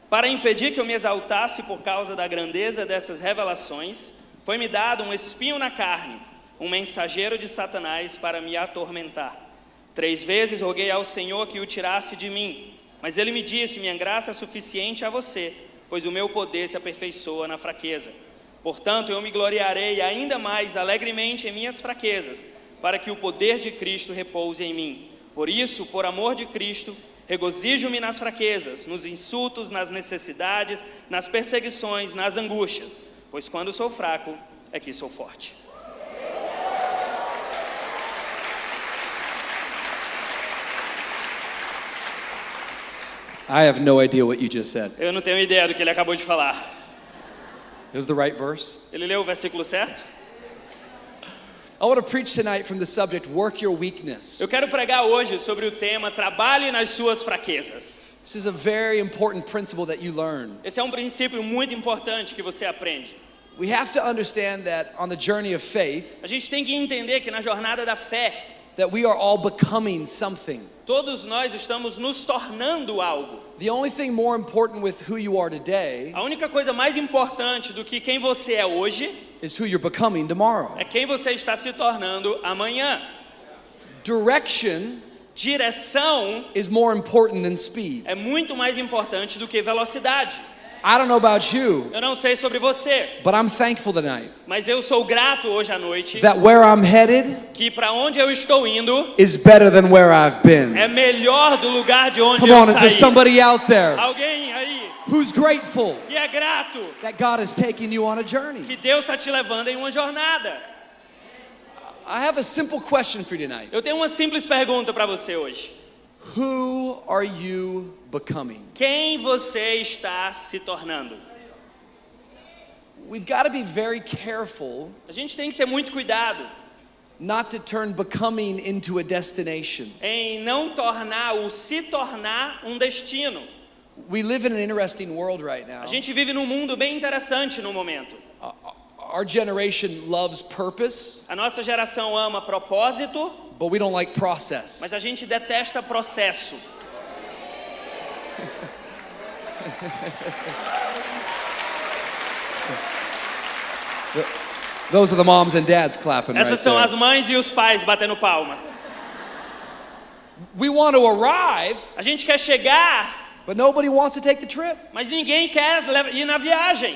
Para impedir que eu me exaltasse por causa da grandeza dessas revelações, foi-me dado um espinho na carne, um mensageiro de Satanás para me atormentar. 3 vezes roguei ao Senhor que o tirasse de mim, mas ele me disse: minha graça é suficiente a você, pois o meu poder se aperfeiçoa na fraqueza. Portanto, eu me gloriarei ainda mais alegremente em minhas fraquezas, para que o poder de Cristo repouse em mim. Por isso, por amor de Cristo, regozijo-me nas fraquezas, nos insultos, nas necessidades, nas perseguições, nas angústias, pois quando sou fraco é que sou forte. I have no idea what you just said. Eu não tenho ideia do que ele acabou de falar. It was the right verse. Ele leu o versículo certo? I want to preach tonight from the subject, work your weakness. Eu quero pregar hoje sobre o tema trabalhe nas suas fraquezas. This is a very important principle that you learn. Esse é um princípio muito importante que você aprende. We have to understand that on the journey of faith, A gente tem que entender que na jornada da fé, that we are all becoming something. todos nós estamos nos tornando algo. The only thing more important with who you are today A única coisa mais importante do que quem você é hoje is who you're becoming tomorrow. é quem você está se tornando amanhã. Direction Direção is more important than speed. é muito mais importante do que velocidade. I don't know about you, Eu não sei sobre você, but I'm thankful tonight mas eu sou grato hoje à noite that where I'm headed que para onde eu estou indo is better than where I've been. é melhor do lugar de onde Come eu on, is there saí. somebody out there Alguém aí who's grateful que é grato that God is taking you on a journey? que Deus está te levando em uma jornada. I have a simple question for you tonight. Eu tenho uma simples pergunta para você hoje. Who are you becoming? Quem você está se tornando? We've got to be very careful A gente tem que ter muito cuidado not to turn becoming into a destination. em não tornar o se tornar um destino. We live in an interesting world right now. A gente vive num mundo bem interessante no momento. Our generation loves purpose, A nossa geração ama propósito, but we don't like process. mas a gente detesta processo. Those are the moms and dads clapping right Essas são there. as mães e os pais batendo palma. We want to arrive, A gente quer chegar, but nobody wants to take the trip. mas ninguém quer ir na viagem.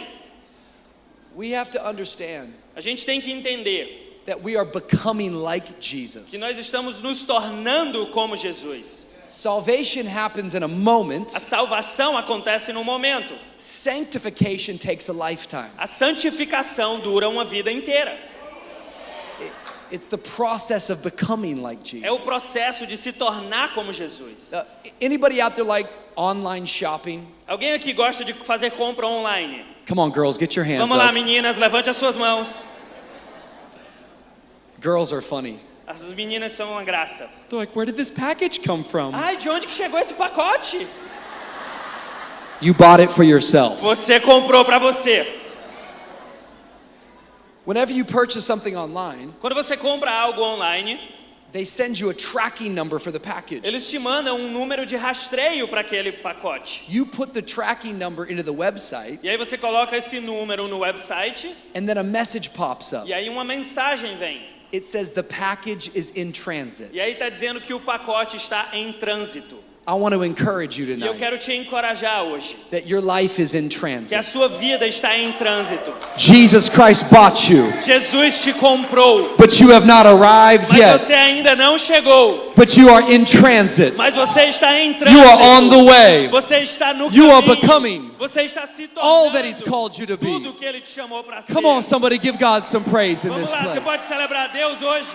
We have to understand A gente tem que entender that we are becoming like Jesus. que nós estamos nos tornando como Jesus. Salvation happens in a moment. A salvação acontece no momento. Sanctification takes a lifetime. A santificação dura uma vida inteira. It's the process of becoming like Jesus. É o processo de se tornar como Jesus. Anybody out there like online shopping? Alguém aqui gosta de fazer compra online? Come on, girls, get your hands Vamos lá, up. meninas, levante as suas mãos. Girls are funny. As meninas são uma graça. They're like, where did this package come from? Ai, de onde que chegou esse pacote? You bought it for yourself. Você comprou para você. Whenever you purchase something online, Quando você compra algo online, they send you a tracking number for the package. eles te mandam um número de rastreio para aquele pacote. You put the tracking number into the website, E aí você coloca esse número no website and then a message pops up. e aí uma mensagem vem. It says the package is in transit. E aí está dizendo que o pacote está em trânsito. I want to encourage you E eu tonight quero te encorajar hoje that your life is in que a transit. sua vida está em trânsito. Jesus Christ bought you, Jesus te comprou, but you have not arrived mas yet. você ainda não chegou. But you are in transit. Mas você está em You trânsito. are on the way. Você está no You are caminho. becoming Você está se all that He's tornando called you to be. tudo que Ele te chamou para ser. Come on, somebody give God some praise in Vamos this lá, você place. pode celebrar a Deus hoje?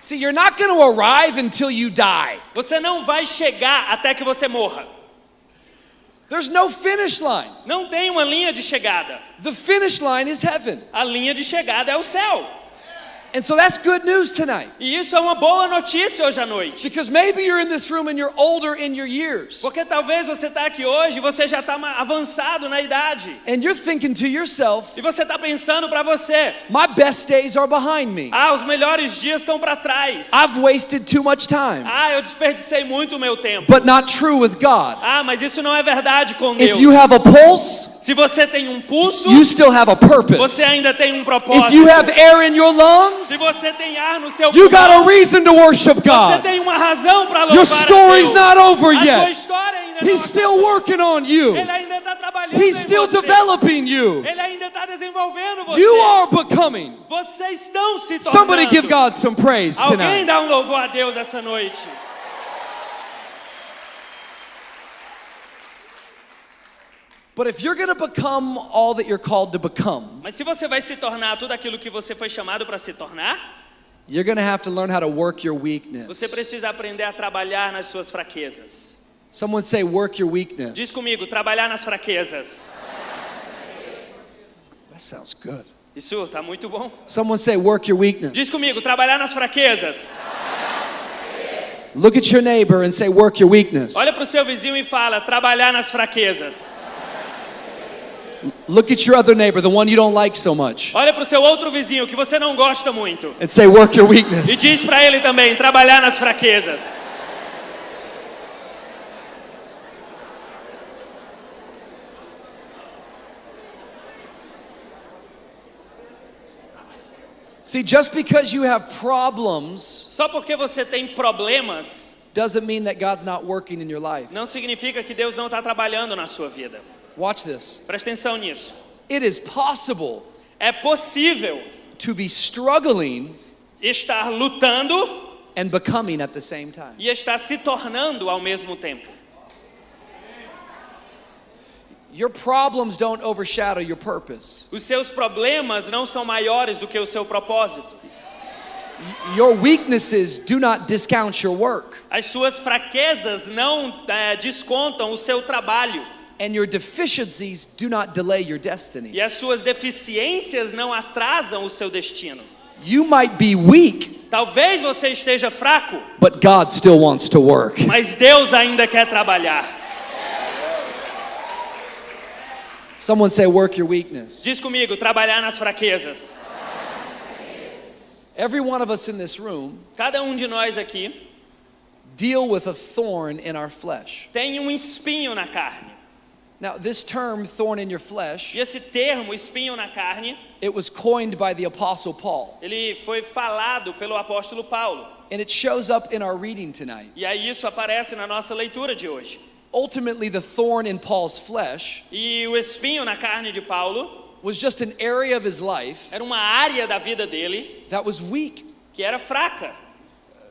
See, you're not going to arrive until you die. Você não vai chegar até que você morra. There's no finish line. Não tem uma linha de chegada. The finish line is heaven. A linha de chegada é o céu. And so that's good news tonight. E isso é uma boa notícia hoje à noite. Because maybe you're in this room and you're older in your years. Porque talvez você está aqui hoje e você já está avançado na idade. And you're thinking to yourself, E você está pensando para você, my best days are behind me. os melhores dias estão para trás. I've wasted too much time. Eu desperdicei muito o meu tempo. But not true with God. Mas isso não é verdade com Deus. If you have a pulse, Se você tem um pulso, you still have a purpose. você ainda tem um If propósito. you have air in your lungs, Se você tem ar no seu you got a pulmão, reason to worship você God. tem uma razão para louvar Your a story's Deus. not over A sua yet. história ainda He's não still acabou. working on you. Ele ainda está trabalhando He's em still você. developing you. Ele ainda está desenvolvendo você. You are becoming. Vocês estão se tornando. Somebody give God some praise Alguém tonight. dá um louvor a Deus essa noite. But if you're going to become all that you're called to become, Mas se você vai se tornar tudo aquilo que você foi chamado para se tornar, you're going to have to learn how to work your weakness. você precisa aprender a trabalhar nas suas fraquezas. Someone say, work your weakness. Diz comigo, trabalhar nas fraquezas. That sounds good. Isso está muito bom. Someone say, work your weakness. Diz comigo, trabalhar nas fraquezas. Look at your neighbor and say, work your weakness. Olha para o seu vizinho e fala, trabalhar nas fraquezas. Look at your other neighbor, the one you don't like so much, Olha para o seu outro vizinho que você não gosta muito. and say, work your E weakness. diz para ele também, trabalhar nas fraquezas. See, just because you have problems Só porque você tem problemas, doesn't mean that God's not working in your life. não significa que Deus não está trabalhando na sua vida. Watch this. Presta atenção nisso. It is possible É possível to be struggling estar lutando and becoming at the same time. e estar se tornando ao mesmo tempo. Your problems don't overshadow your purpose. Os seus problemas não são maiores do que o seu propósito. Your weaknesses do not discount your work. As suas fraquezas não descontam o seu trabalho. And your deficiencies do not delay your destiny. E as suas deficiências não atrasam o seu destino. You might be weak, Talvez você esteja fraco, but God still wants to work. mas Deus ainda quer trabalhar. Someone say, work your weakness. Diz comigo, trabalhar nas fraquezas. Every one of us in this room Cada de nós aqui deal with a thorn in our flesh. tem espinho na carne. Now, this term, thorn in your flesh, E esse termo, espinho na carne, it was coined by the Apostle Paul. ele foi falado pelo apóstolo Paulo. And it shows up in our reading tonight. E aí isso aparece na nossa leitura de hoje. Ultimately, the thorn in Paul's flesh E o espinho na carne de Paulo was just an area of his life era uma área da vida dele that was weak. que era fraca.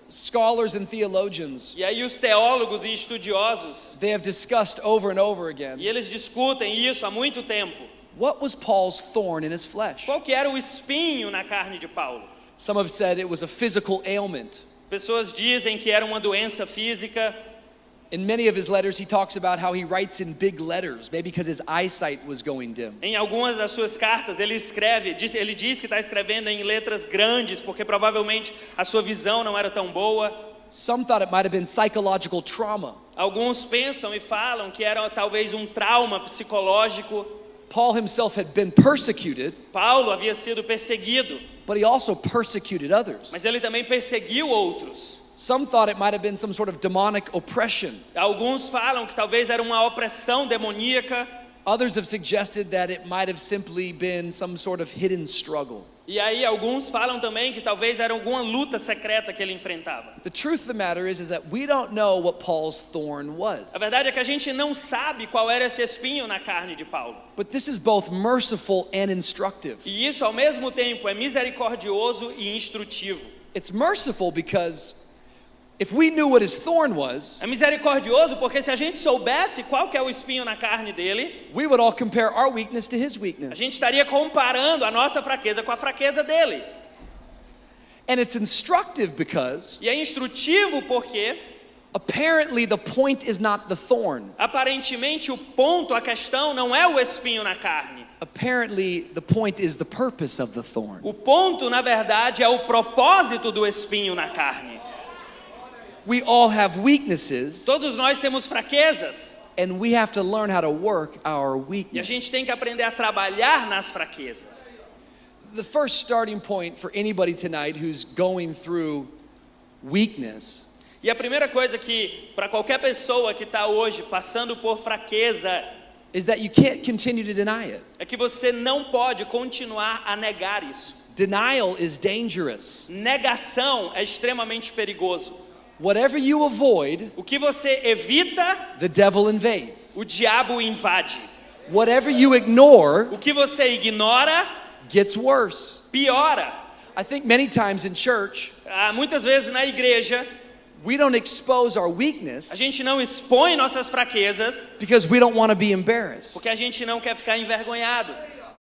Scholars and theologians, E aí os teólogos e estudiosos, they have discussed over and over again, e eles discutem isso há muito tempo. what was Paul's thorn in his flesh? Qual que era o espinho na carne de Paulo? Some have said it was a physical ailment. Pessoas dizem que era uma doença física. In many of his letters, he talks about how he writes in big letters, maybe because his eyesight was going dim. Em algumas das suas cartas ele diz que está escrevendo em letras grandes, porque provavelmente a sua visão não era tão boa. Some thought it might have been psychological trauma. Alguns pensam e falam que era talvez um trauma psicológico. Paul himself had been persecuted, Paulo havia sido perseguido, but he also persecuted others. mas ele também perseguiu outros. Some thought it might have been some sort of demonic oppression. Alguns falam que talvez era uma opressão demoníaca. Others have suggested that it might have simply been some sort of hidden struggle. E aí alguns falam também que talvez era alguma luta secreta que ele enfrentava. The truth of the matter is that we don't know what Paul's thorn was. A verdade é que a gente não sabe qual era esse espinho na carne de Paulo. But this is both merciful and instructive. E isso ao mesmo tempo é misericordioso e instrutivo. It's merciful because if we knew what his thorn was, É misericordioso porque se a gente soubesse qual que é o espinho na carne dele, we would all compare our weakness to his a weakness. gente estaria comparando a nossa fraqueza com a fraqueza dele. And it's instructive because E é instrutivo porque apparently the point is not the thorn. aparentemente o ponto, a questão não é o espinho na carne. apparently the point is the purpose of the thorn. O ponto, na verdade, é o propósito do espinho na carne. We all have weaknesses, Todos nós temos fraquezas and we have to learn how to work our e a weakness. gente tem que aprender a trabalhar nas fraquezas. The first starting point for anybody tonight who's going through weakness E a primeira coisa que, para qualquer pessoa que está hoje passando por fraqueza, is that you can't continue to deny it. é que você não pode continuar a negar isso. Denial is dangerous. Negação é extremamente perigoso. Whatever you avoid, O que você evita, the devil invades. o diabo invade. Whatever you ignore O que você ignora, gets worse. piora. I think many times in church, Muitas vezes na igreja, we don't expose our a weakness gente não expõe nossas fraquezas because we don't want to be embarrassed. porque a gente não quer ficar envergonhado.